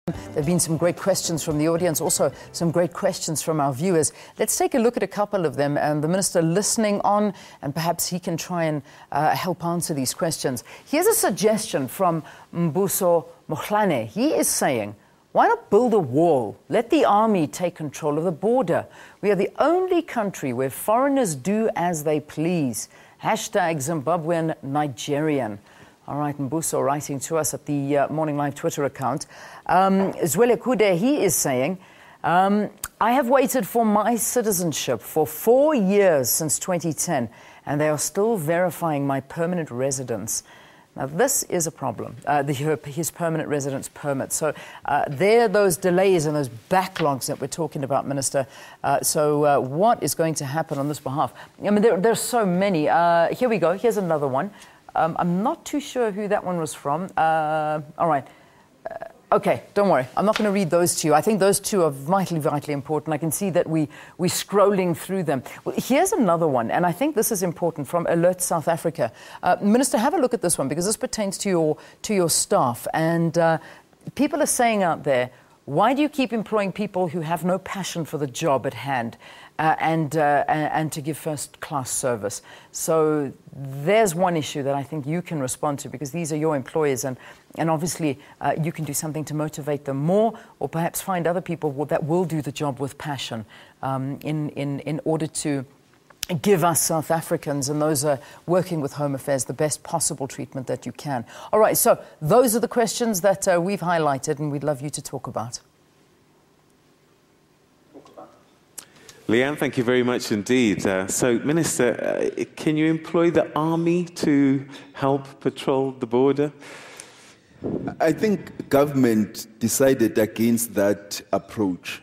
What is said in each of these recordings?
There have been some great questions from the audience, also some great questions from our viewers. Let's take a look at a couple of them, and the Minister listening on, and perhaps he can try and help answer these questions. Here's a suggestion from Mbuso Mohlane. He is saying, why not build a wall? Let the army take control of the border. We are the only country where foreigners do as they please. Hashtag Zimbabwean Nigerian. All right, Mbuso writing to us at the Morning Live Twitter account. Zwele Kude, he is saying, I have waited for my citizenship for 4 years since 2010, and they are still verifying my permanent residence. Now, this is a problem, his permanent residence permit. So there are those delays and those backlogs that we're talking about, Minister. So what is going to happen on this behalf? I mean, there's so many. Here we go. Here's another one. I'm not too sure who that one was from. All right. Okay, don't worry. I'm not going to read those to you. I think those two are vitally important. I can see that we're scrolling through them. Well, here's another one, and I think this is important, from Alert South Africa. Minister, have a look at this one, because this pertains to your staff. And people are saying out there, why do you keep employing people who have no passion for the job at hand and to give first-class service? So there's one issue that I think you can respond to, because these are your employers, and obviously you can do something to motivate them more, or perhaps find other people that will do the job with passion in order to give us South Africans and those working with Home Affairs the best possible treatment that you can. All right, so those are the questions that we've highlighted, and we'd love you to talk about. Leanne, thank you very much indeed. So, Minister, can you employ the army to help patrol the border? I think government decided against that approach.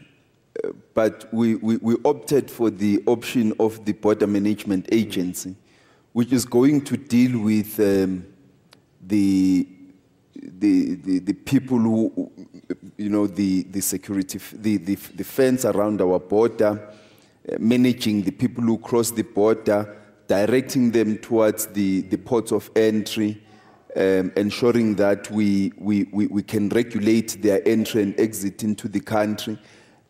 But we opted for the option of the Border Management Agency, which is going to deal with the people who, the security, the fence around our border, managing the people who cross the border, directing them towards the ports of entry, ensuring that we can regulate their entry and exit into the country.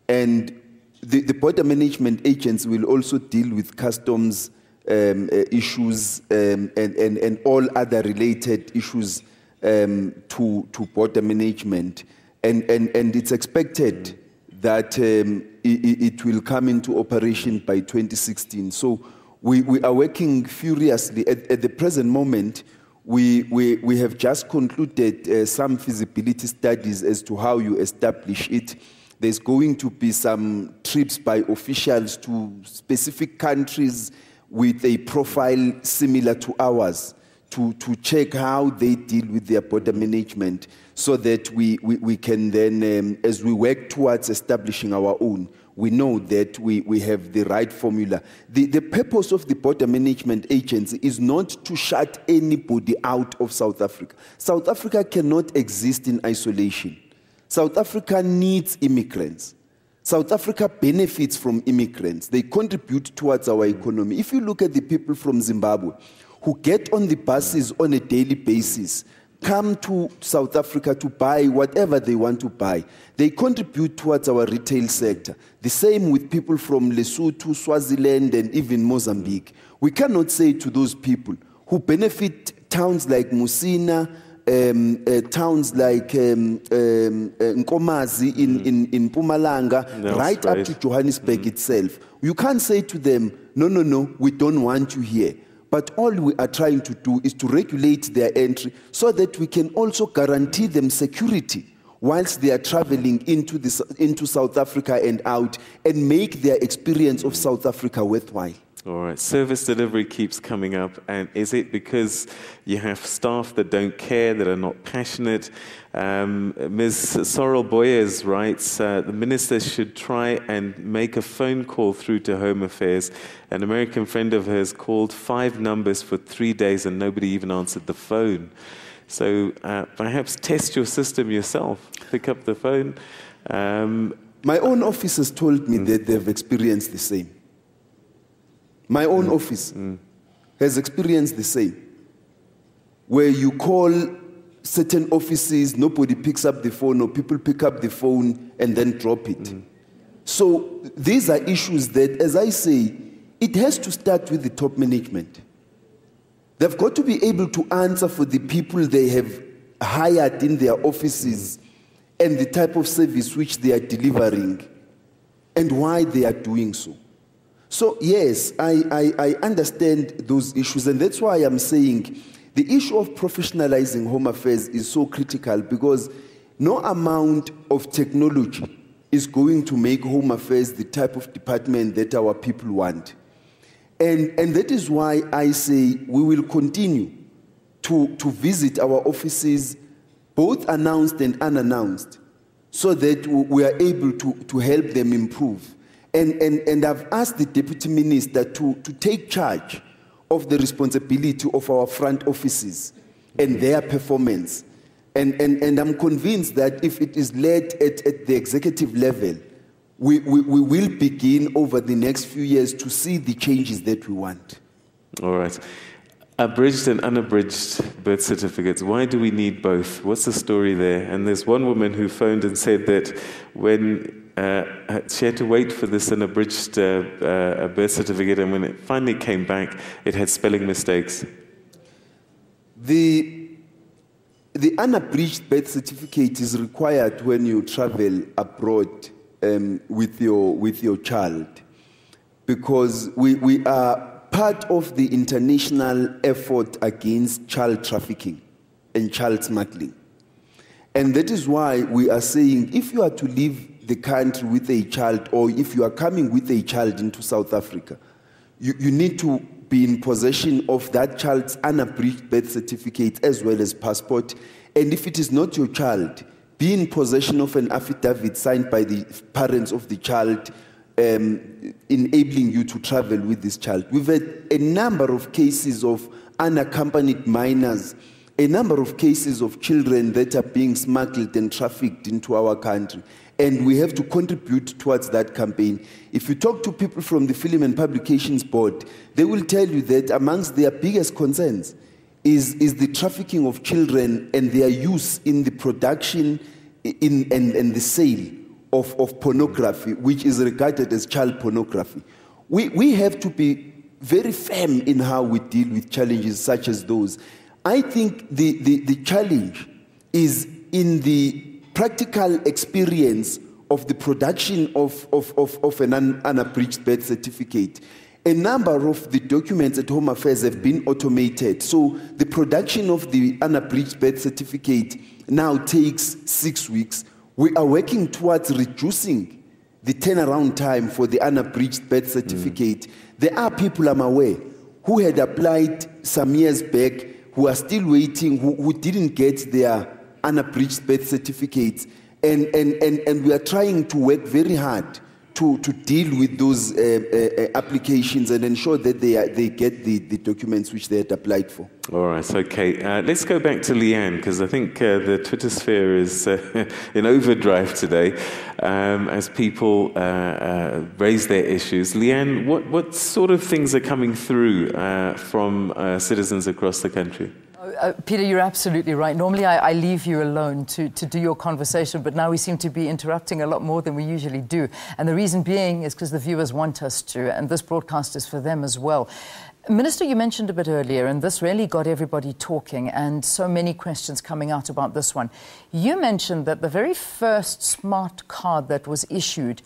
And the Border Management Agency will also deal with customs issues and all other related issues to border management. And it's expected that it will come into operation by 2016. So we are working furiously. At the present moment, we have just concluded some feasibility studies as to how you establish it. There's going to be some trips by officials to specific countries with a profile similar to ours to check how they deal with their border management, so that we can then, as we work towards establishing our own, we know that we have the right formula. The purpose of the Border Management Agency is not to shut anybody out of South Africa. South Africa cannot exist in isolation. South Africa needs immigrants. South Africa benefits from immigrants. They contribute towards our economy. If you look at the people from Zimbabwe who get on the buses on a daily basis, come to South Africa to buy whatever they want to buy, they contribute towards our retail sector. The same with people from Lesotho, Swaziland, and even Mozambique. We cannot say to those people who benefit towns like Musina, towns like Nkomazi in Mpumalanga, right up to Johannesburg itself. You can't say to them, no, we don't want you here. But all we are trying to do is to regulate their entry so that we can also guarantee them security whilst they are traveling into South Africa and out, and make their experience of South Africa worthwhile. All right, service delivery keeps coming up, and is it because you have staff that don't care, that are not passionate? Ms. Sorrel Boyers writes, the minister should try and make a phone call through to Home Affairs. An American friend of hers called 5 numbers for 3 days and nobody even answered the phone. So perhaps test your system yourself. Pick up the phone. My own office has told me that they've experienced the same. My own office has experienced the same, where you call certain offices, nobody picks up the phone, or people pick up the phone and then drop it. So these are issues that, as I say, it has to start with the top management. They've got to be able to answer for the people they have hired in their offices and the type of service which they are delivering and why they are doing so. So yes, I understand those issues, and that's why I'm saying the issue of professionalizing Home Affairs is so critical, because no amount of technology is going to make Home Affairs the type of department that our people want. And that is why I say we will continue to visit our offices, both announced and unannounced, so that we are able to help them improve. And I've asked the Deputy Minister to take charge of the responsibility of our front offices and their performance. And I'm convinced that if it is led at the executive level, we will begin over the next few years to see the changes that we want. All right. Abridged and unabridged birth certificates, why do we need both? What's the story there? And there's one woman who phoned and said that when she had to wait for this unabridged birth certificate, and when it finally came back, it had spelling mistakes. The unabridged birth certificate is required when you travel abroad with your child, because we are part of the international effort against child trafficking and child smuggling. And that is why we are saying, if you are to leave the country with a child, or if you are coming with a child into South Africa, you need to be in possession of that child's unabridged birth certificate as well as passport. And if it is not your child, be in possession of an affidavit signed by the parents of the child, enabling you to travel with this child. We've had a number of cases of unaccompanied minors, a number of cases of children that are being smuggled and trafficked into our country. And we have to contribute towards that campaign. If you talk to people from the Film and Publications Board, they will tell you that amongst their biggest concerns is the trafficking of children and their use in the production and the sale of pornography, which is regarded as child pornography. We have to be very firm in how we deal with challenges such as those. I think the challenge is in the practical experience of the production of an unabridged birth certificate. A number of the documents at Home Affairs have been automated, so the production of the unabridged birth certificate now takes 6 weeks. We are working towards reducing the turnaround time for the unabridged birth certificate. There are people, I'm aware, who had applied some years back, who are still waiting, who didn't get their unabridged birth certificates. And we are trying to work very hard to deal with those applications and ensure that they get the documents which they had applied for. All right, okay. Let's go back to Leanne, because I think the Twitter sphere is in overdrive today as people raise their issues. Leanne, what sort of things are coming through from citizens across the country? Peter, you're absolutely right. Normally I leave you alone to do your conversation, but now we seem to be interrupting a lot more than we usually do. And the reason being is because the viewers want us to, and this broadcast is for them as well. Minister, you mentioned a bit earlier, and this really got everybody talking, and so many questions coming out about this one. You mentioned that the very first smart card that was issued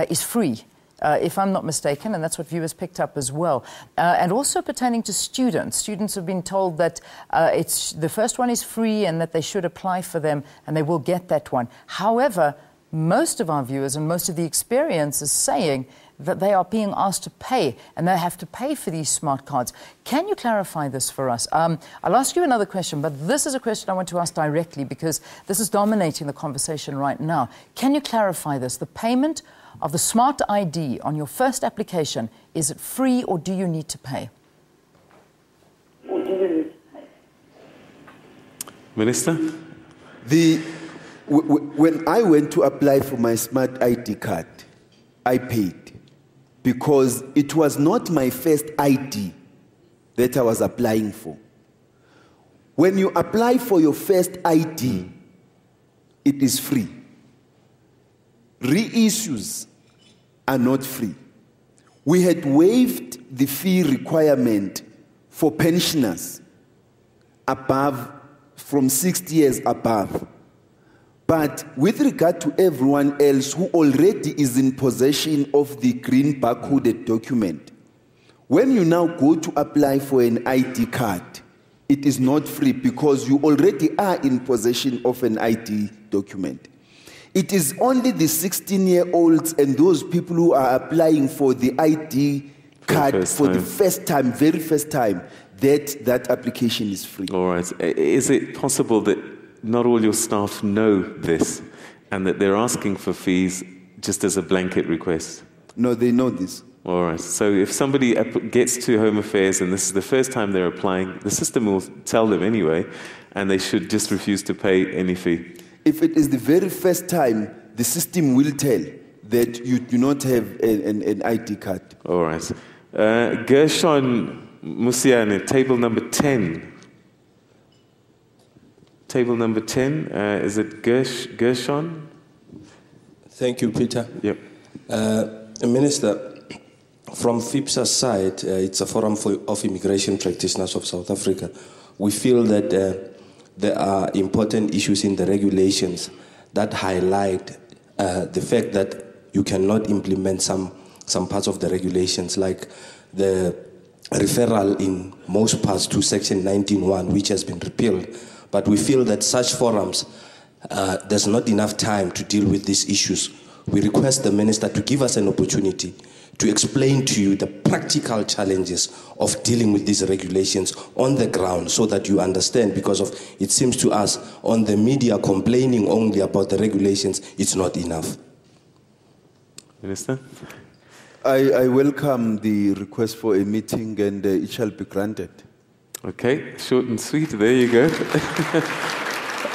is free. If I'm not mistaken, and that's what viewers picked up as well. And also pertaining to students. Students have been told that the first one is free and that they should apply for them and they will get that one. However, most of our viewers and most of the experience is saying that they are being asked to pay, and they have to pay for these smart cards. Can you clarify this for us? I'll ask you another question, but this is a question I want to ask directly because this is dominating the conversation right now. Can you clarify this? The payment of the smart ID on your first application, is it free or do you need to pay? Or do you need to pay? Minister? When I went to apply for my smart ID card, I paid because it was not my first ID that I was applying for. When you apply for your first ID, it is free. Reissues are not free. We had waived the fee requirement for pensioners above, from 60 years above. But with regard to everyone else who already is in possession of the green barcoded document, when you now go to apply for an ID card, it is not free because you already are in possession of an ID document. It is only the 16-year-olds and those people who are applying for the ID card for the first time, very first time, that application is free. All right. Is it possible that not all your staff know this and that they're asking for fees just as a blanket request? No, they know this. All right. So if somebody gets to Home Affairs and this is the first time they're applying, the system will tell them anyway, and they should just refuse to pay any fee. If it is the very first time, the system will tell that you do not have an ID card. All right. Gershon Musiane, table number 10. Table number 10, is it Gershon? Thank you, Peter. Yep. Minister, from FIPSA's side, it's a forum of immigration practitioners of South Africa. We feel that there are important issues in the regulations that highlight the fact that you cannot implement some parts of the regulations, like the referral in most parts to Section 19.1, which has been repealed. But we feel that such forums, there's not enough time to deal with these issues. We request the minister to give us an opportunity to explain to you the practical challenges of dealing with these regulations on the ground so that you understand, because of it seems to us on the media complaining only about the regulations, it's not enough. Minister? I welcome the request for a meeting and it shall be granted. Okay, short and sweet, there you go.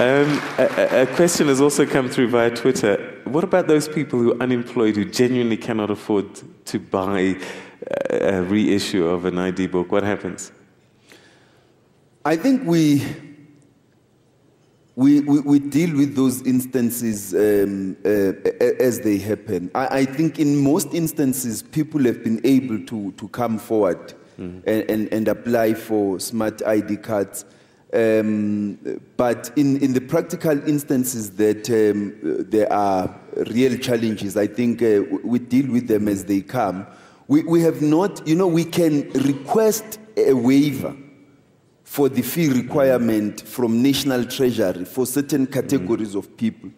A question has also come through via Twitter. What about those people who are unemployed, who genuinely cannot afford to buy a reissue of an ID book? What happens? I think we deal with those instances as they happen. I think in most instances, people have been able to come forward and apply for smart ID cards. But in the practical instances that there are real challenges, I think we deal with them as they come. We have not, we can request a waiver for the fee requirement from National Treasury for certain categories of people.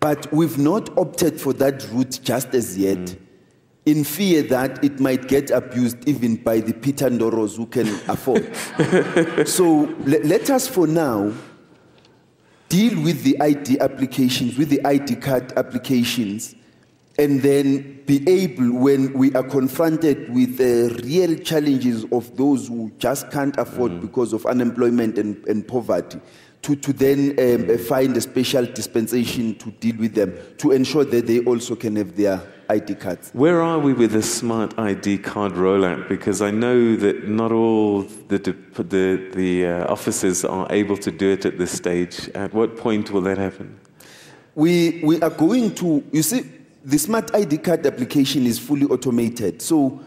But we've not opted for that route just as yet, in fear that it might get abused even by the Peter Ndoros who can afford. So let us for now deal with the ID applications, with the ID card applications, and then be able, when we are confronted with the real challenges of those who just can't afford because of unemployment and poverty, to then find a special dispensation to deal with them, to ensure that they also can have their ID cards. Where are we with the smart ID card rollout? Because I know that not all the offices are able to do it at this stage. At what point will that happen? We are going to, you see, the smart ID card application is fully automated. So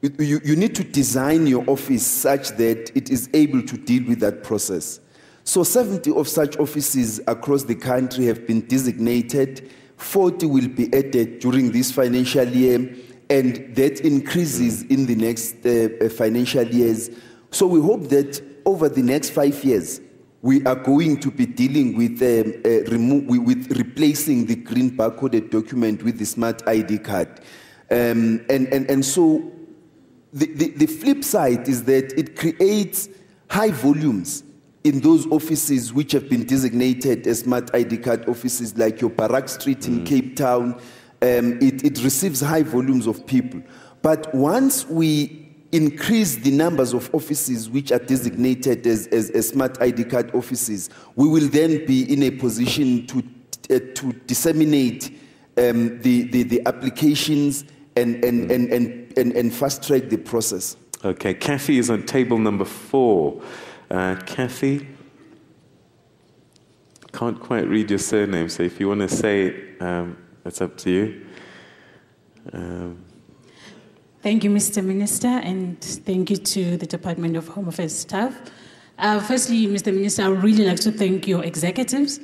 you need to design your office such that it is able to deal with that process. So 70 of such offices across the country have been designated. 40 will be added during this financial year, and that increases in the next financial years. So we hope that over the next 5 years, we are going to be dealing with replacing the green barcoded document with the smart ID card. And so the flip side is that it creates high volumes in those offices which have been designated as smart ID card offices, like your Barak Street in Cape Town. It receives high volumes of people. But once we increase the numbers of offices which are designated as smart ID card offices, we will then be in a position to disseminate the applications and fast track the process. Okay, Kathy is on table number 4. Kathy? can't quite read your surname, so if you want to say it, it's up to you. Thank you, Mr. Minister, and thank you to the Department of Home Affairs staff. Firstly, Mr. Minister, I would really like to thank your executives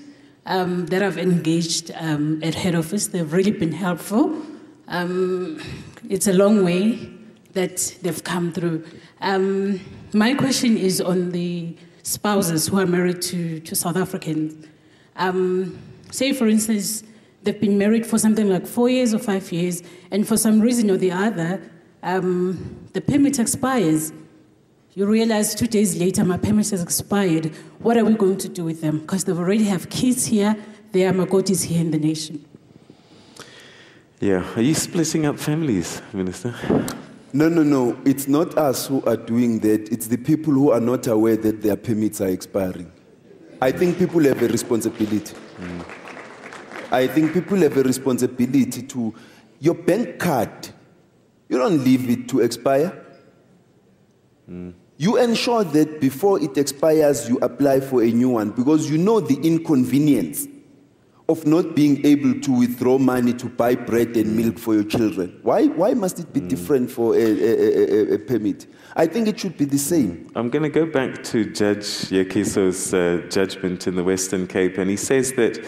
that have engaged at head office. They've really been helpful. It's a long way that they've come through. My question is on the spouses who are married to South Africans. Say, for instance, they've been married for something like 4 years or 5 years, and for some reason or the other, the permit expires. You realize 2 days later, my permit has expired. What are we going to do with them? Because they already have kids here, there are Makotis here in the nation. Yeah, are you splitting up families, Minister? No. It's not us who are doing that. It's the people who are not aware that their permits are expiring. I think people have a responsibility. I think people have a responsibility to... Your bank card, you don't leave it to expire. You ensure that before it expires, you apply for a new one, because you know the inconvenience of not being able to withdraw money to buy bread and milk for your children. Why must it be different for a permit? I think it should be the same. I'm going to go back to Judge Yekiso's judgment in the Western Cape, and he says that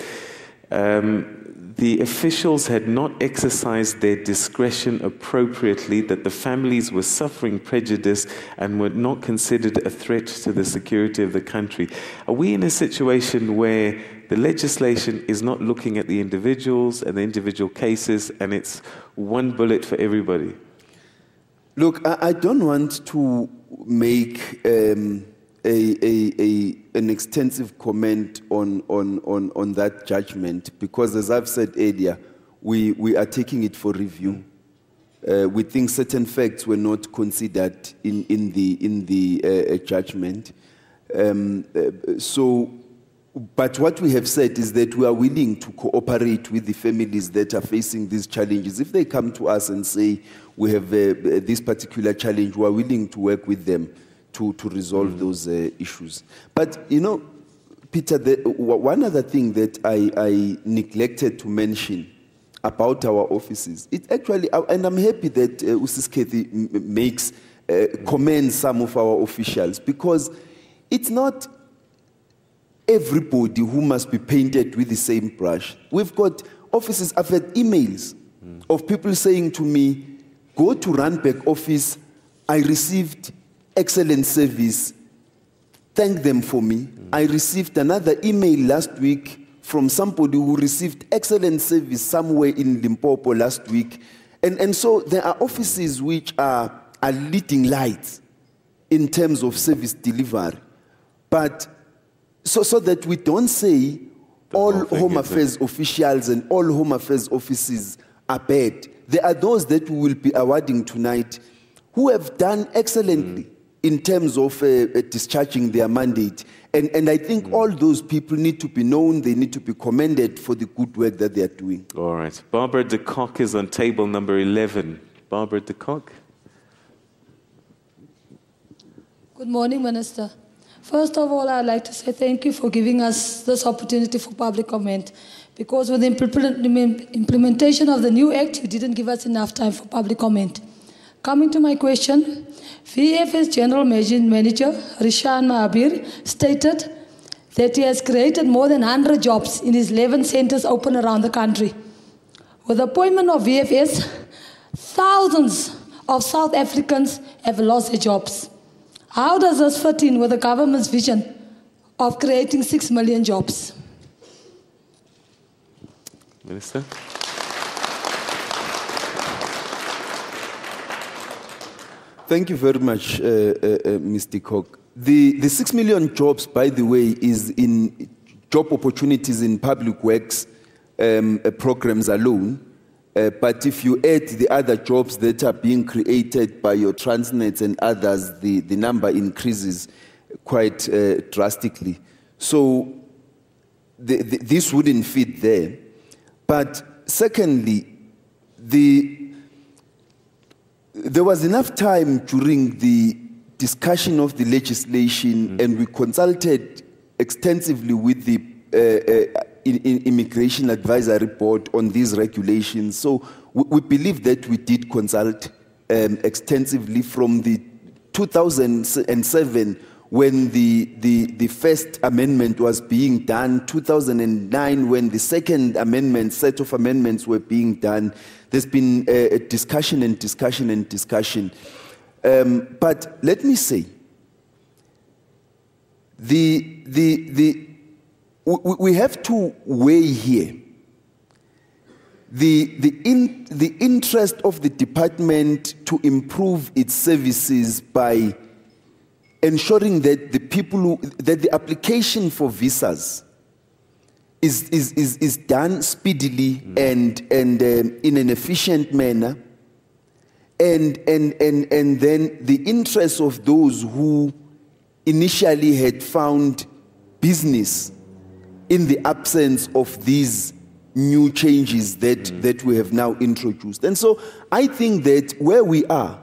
the officials had not exercised their discretion appropriately, that the families were suffering prejudice and were not considered a threat to the security of the country. Are we in a situation where the legislation is not looking at the individuals and the individual cases, and it's one bullet for everybody? Look, I don't want to make an extensive comment on that judgment, because, as I've said earlier, we are taking it for review. We think certain facts were not considered in the judgment. But what we have said is that we are willing to cooperate with the families that are facing these challenges. If they come to us and say we have this particular challenge, we are willing to work with them to resolve those issues. But, you know, Peter, one other thing that I neglected to mention about our offices, it's actually, and I'm happy that Usis Kethi commends some of our officials, because it's not everybody who must be painted with the same brush. We've got offices, I've had emails of people saying to me, go to Randburg office, I received excellent service, thank them for me. I received another email last week from somebody who received excellent service somewhere in Limpopo last week. And so there are offices which are leading lights in terms of service delivery. But so that we don't say all Home Affairs officials and all Home Affairs offices are bad. There are those that we will be awarding tonight who have done excellently in terms of discharging their mandate. And I think all those people need to be known, they need to be commended for the good work that they are doing. All right. Barbara de Kock is on table number 11. Barbara de Kock. Good morning, Minister. First of all, I'd like to say thank you for giving us this opportunity for public comment, because with the implementation of the new act, you didn't give us enough time for public comment. Coming to my question, VFS General Manager Rishan Mahabir stated that he has created more than 100 jobs in his 11 centers open around the country. With the appointment of VFS, thousands of South Africans have lost their jobs. How does this fit in with the government's vision of creating 6 million jobs? Minister. Thank you very much, Mr. Koch. The 6 million jobs, by the way, is in job opportunities in public works programs alone. But if you add the other jobs that are being created by your Transnets and others, the number increases quite drastically. So this wouldn't fit there. But secondly, there was enough time during the discussion of the legislation, and we consulted extensively with the Immigration Advisory Board on these regulations. So we believe that we did consult extensively from the 2007 when the first amendment was being done, 2009 when the second amendment, set of amendments were being done. There's been a discussion and discussion and discussion. But let me say, we have to weigh here the interest of the department to improve its services by ensuring that the application for visas is done speedily and in an efficient manner, and then the interests of those who initially had found business in the absence of these new changes that we have now introduced. And so I think that where we are,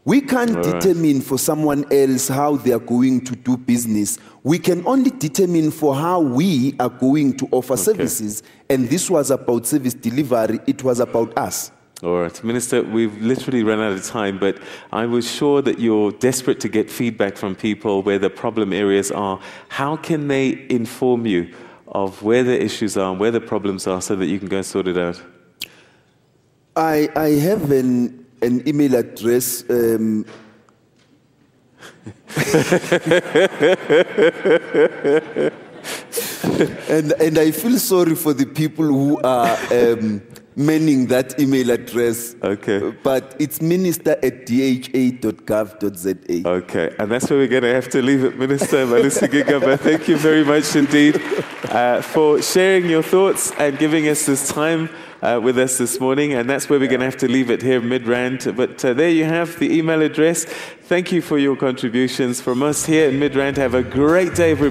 we can't determine for someone else how they are going to do business. We can only determine for how we are going to offer services. And this was about service delivery. It was about us. All right. Minister, we've literally run out of time, but I was sure that you're desperate to get feedback from people where the problem areas are. How can they inform you of where the issues are, where the problems are, so that you can go and sort it out? I have an email address. And I feel sorry for the people who are manning that email address. Okay. But it's minister@dha.gov.za. Okay, and that's where we're going to have to leave it, Minister Malusi Gigaba. Thank you very much indeed for sharing your thoughts and giving us this time with us this morning. And that's where we're going to have to leave it here, Midrand. But there you have the email address. Thank you for your contributions from us here in Midrand. Have a great day, everybody.